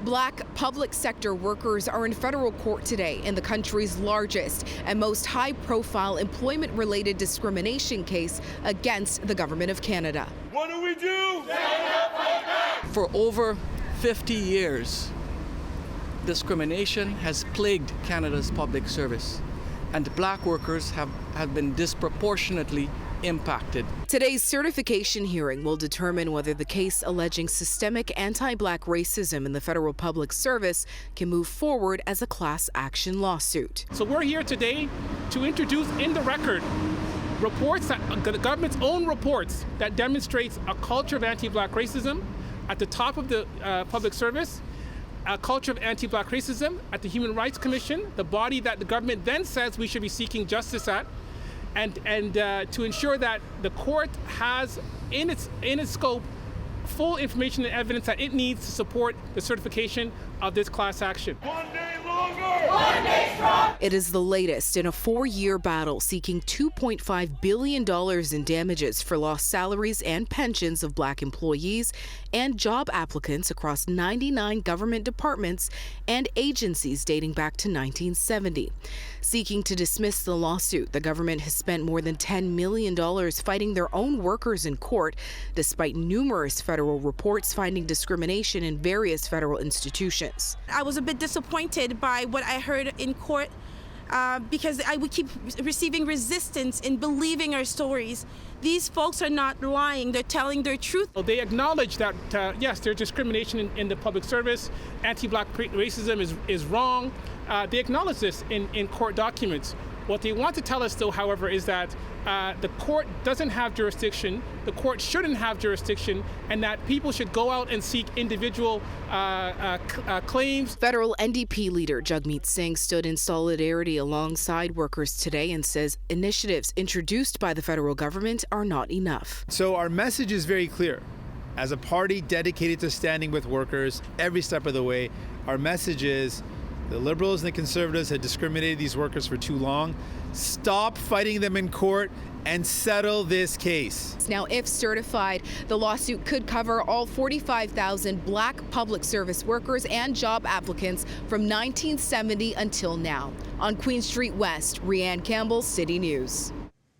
Black public sector workers are in federal court today in the country's largest and most high-profile employment-related discrimination case against the government of Canada. What do we do? Stand up, fight back! For over 50 years, discrimination has plagued Canada's public service, and black workers have been disproportionately impacted. Today's certification hearing will determine whether the case alleging systemic anti-black racism in the federal public service can move forward as a class action lawsuit. So we're here today to introduce in the record reports, the government's own reports, that demonstrates a culture of anti-black racism at the top of the public service, a culture of anti-black racism at the Human Rights Commission, the body that the government then says we should be seeking justice at, and to ensure that the court has in its scope full information and evidence that it needs to support the certification of this class action. 1 day longer! 1 day strong! It is the latest in a 4-year battle seeking $2.5 billion in damages for lost salaries and pensions of black employees and job applicants across 99 government departments and agencies dating back to 1970. Seeking to dismiss the lawsuit, the government has spent more than $10 million fighting their own workers in court, despite numerous federal reports finding discrimination in various federal institutions. I was a bit disappointed by what I heard in court because I would keep receiving resistance in believing our stories. These folks are not lying, they're telling their truth. They acknowledge that, yes, there's discrimination in the public service, anti-black racism is wrong. They acknowledge this in court documents. What they want to tell us, though, however, is that the court doesn't have jurisdiction, the court shouldn't have jurisdiction, and that people should go out and seek individual claims. Federal NDP leader Jagmeet Singh stood in solidarity alongside workers today and says initiatives introduced by the federal government are not enough. So our message is very clear. As a party dedicated to standing with workers every step of the way, our message is the Liberals and the Conservatives had discriminated these workers for too long. Stop fighting them in court and settle this case. Now, if certified, the lawsuit could cover all 45,000 black public service workers and job applicants from 1970 until now. On Queen Street West, Rhianne Campbell, City News.